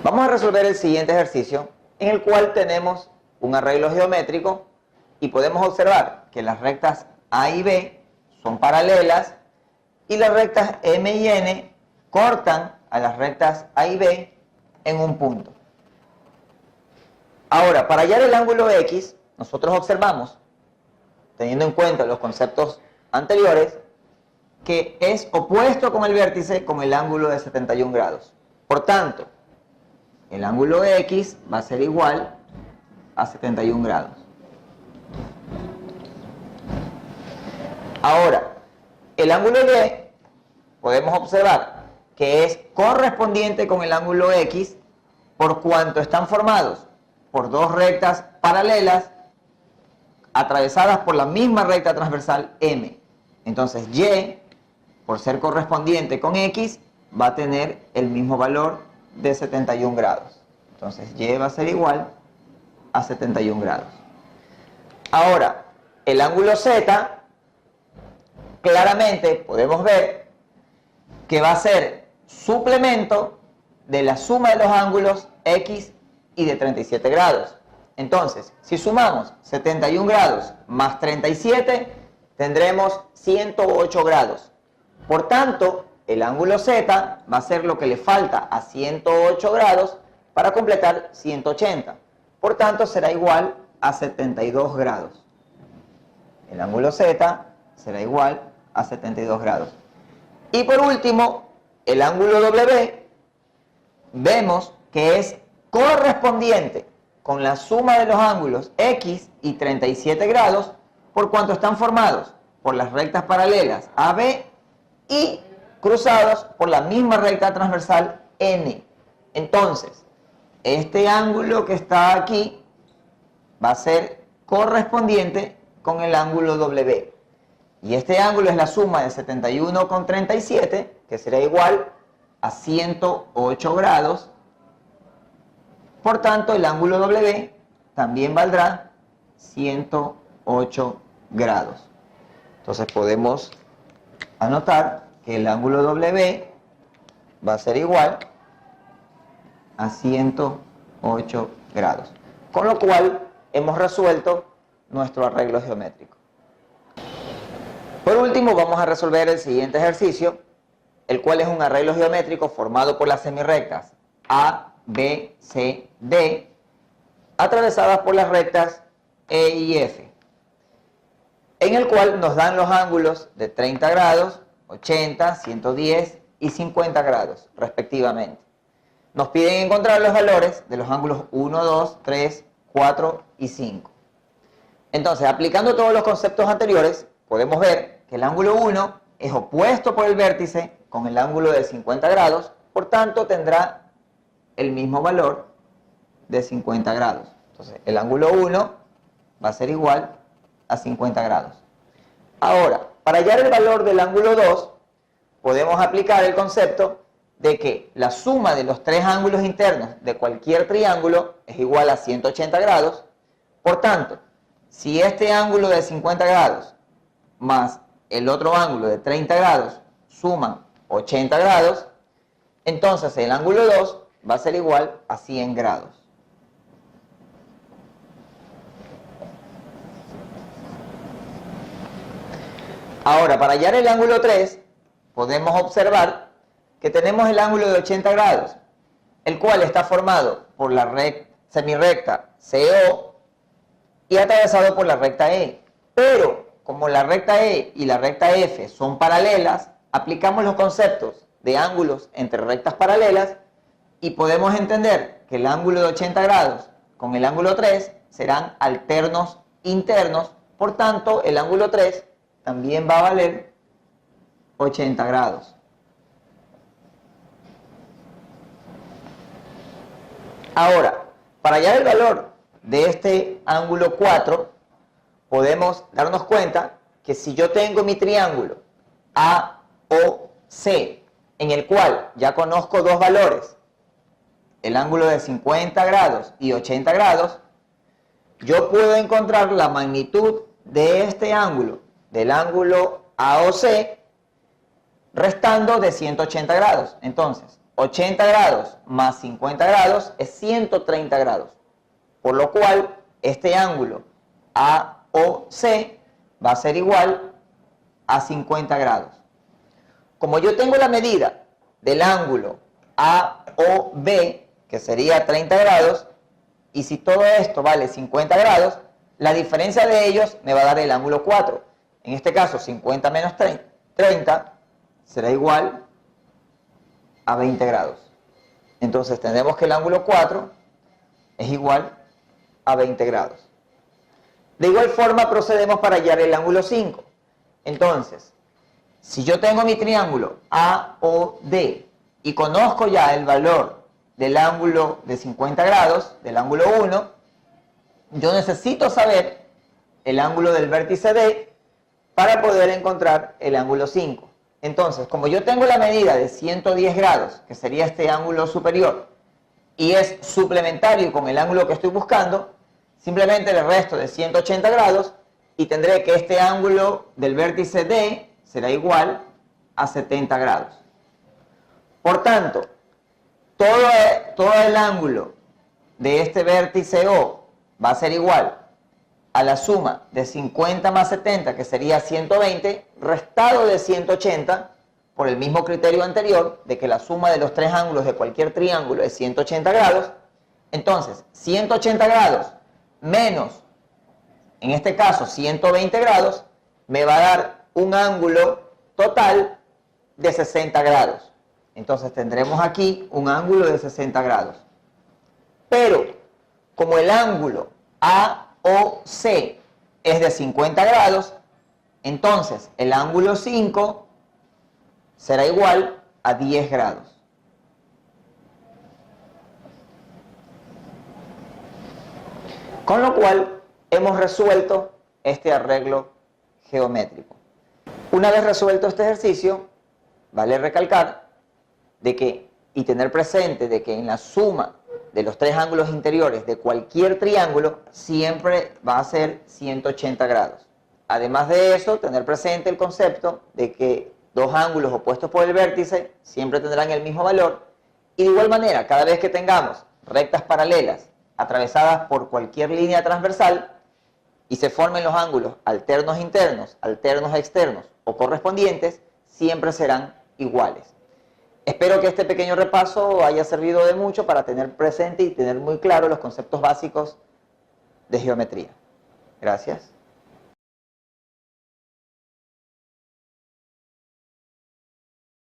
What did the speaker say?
Vamos a resolver el siguiente ejercicio, en el cual tenemos un arreglo geométrico y podemos observar que las rectas A y B son paralelas y las rectas M y N cortan a las rectas A y B en un punto. Ahora, para hallar el ángulo X, nosotros observamos, teniendo en cuenta los conceptos anteriores, que es opuesto con el vértice con el ángulo de 71 grados. Por tanto, el ángulo X va a ser igual a 71 grados. Ahora, el ángulo Y podemos observar que es correspondiente con el ángulo X por cuanto están formados por dos rectas paralelas atravesadas por la misma recta transversal M. Entonces Y, por ser correspondiente con X, va a tener el mismo valor de 71 grados. Entonces Y va a ser igual a 71 grados. Ahora, el ángulo Z, claramente podemos ver que va a ser suplemento de la suma de los ángulos X y de 37 grados. Entonces, si sumamos 71 grados más 37, tendremos 108 grados. Por tanto, el ángulo Z va a ser lo que le falta a 108 grados para completar 180. Por tanto, será igual a 72 grados. El ángulo Z será igual a 72 grados. Y por último, el ángulo W, vemos que es correspondiente con la suma de los ángulos X y 37 grados por cuanto están formados por las rectas paralelas AB y cruzados por la misma recta transversal N. Entonces, este ángulo que está aquí va a ser correspondiente con el ángulo W. Y este ángulo es la suma de 71 con 37, que será igual a 108 grados. Por tanto, el ángulo W también valdrá 108 grados. Entonces podemos anotar que el ángulo W va a ser igual a 108 grados. Con lo cual hemos resuelto nuestro arreglo geométrico. Por último, vamos a resolver el siguiente ejercicio, el cual es un arreglo geométrico formado por las semirrectas A, B, C, D, atravesadas por las rectas E y F, en el cual nos dan los ángulos de 30 grados, 80, 110 y 50 grados, respectivamente. Nos piden encontrar los valores de los ángulos 1, 2, 3, 4 y 5. Entonces, aplicando todos los conceptos anteriores, podemos ver que el ángulo 1 es opuesto por el vértice con el ángulo de 50 grados, por tanto tendrá el mismo valor de 50 grados. Entonces, el ángulo 1 va a ser igual a 50 grados. Ahora, para hallar el valor del ángulo 2, podemos aplicar el concepto de que la suma de los tres ángulos internos de cualquier triángulo es igual a 180 grados. Por tanto, si este ángulo de 50 grados más el otro ángulo de 30 grados suman 80 grados, entonces el ángulo 2 va a ser igual a 100 grados. Ahora, para hallar el ángulo 3, podemos observar que tenemos el ángulo de 80 grados, el cual está formado por la semirrecta CO y atravesado por la recta E. Pero, como la recta E y la recta F son paralelas, aplicamos los conceptos de ángulos entre rectas paralelas y podemos entender que el ángulo de 80 grados con el ángulo 3 serán alternos internos, por tanto el ángulo 3 también va a valer 80 grados. Ahora, para hallar el valor de este ángulo 4, podemos darnos cuenta que si yo tengo mi triángulo AOC, en el cual ya conozco dos valores, el ángulo de 50 grados y 80 grados, yo puedo encontrar la magnitud de este ángulo, del ángulo AOC, restando de 180 grados. Entonces, 80 grados más 50 grados es 130 grados. Por lo cual, este ángulo AOC va a ser igual a 50 grados. Como yo tengo la medida del ángulo AOB, que sería 30 grados, y si todo esto vale 50 grados, la diferencia de ellos me va a dar el ángulo 4. En este caso, 50 menos 30 será igual a 20 grados. Entonces tendremos que el ángulo 4 es igual a 20 grados. De igual forma procedemos para hallar el ángulo 5. Entonces, si yo tengo mi triángulo AOD y conozco ya el valor del ángulo de 50 grados, del ángulo 1, yo necesito saber el ángulo del vértice D para poder encontrar el ángulo 5. Entonces, como yo tengo la medida de 110 grados, que sería este ángulo superior, y es suplementario con el ángulo que estoy buscando, simplemente le resto de 180 grados y tendré que este ángulo del vértice D será igual a 70 grados. Por tanto, todo el ángulo de este vértice O va a ser igual a la suma de 50 más 70, que sería 120, restado de 180, por el mismo criterio anterior, de que la suma de los tres ángulos de cualquier triángulo es 180 grados. Entonces, 180 grados menos, en este caso, 120 grados, me va a dar un ángulo total de 60 grados. Entonces, tendremos aquí un ángulo de 60 grados. Pero, como el ángulo AOC es de 50 grados, entonces el ángulo 5 será igual a 10 grados. Con lo cual, hemos resuelto este arreglo geométrico. Una vez resuelto este ejercicio, vale recalcar de que, y tener presente de que en la suma de los tres ángulos interiores de cualquier triángulo siempre va a ser 180 grados. Además de eso, tener presente el concepto de que dos ángulos opuestos por el vértice siempre tendrán el mismo valor, y de igual manera, cada vez que tengamos rectas paralelas atravesadas por cualquier línea transversal y se formen los ángulos alternos internos, alternos externos o correspondientes, siempre serán iguales. Espero que este pequeño repaso haya servido de mucho para tener presente y tener muy claro los conceptos básicos de geometría. Gracias.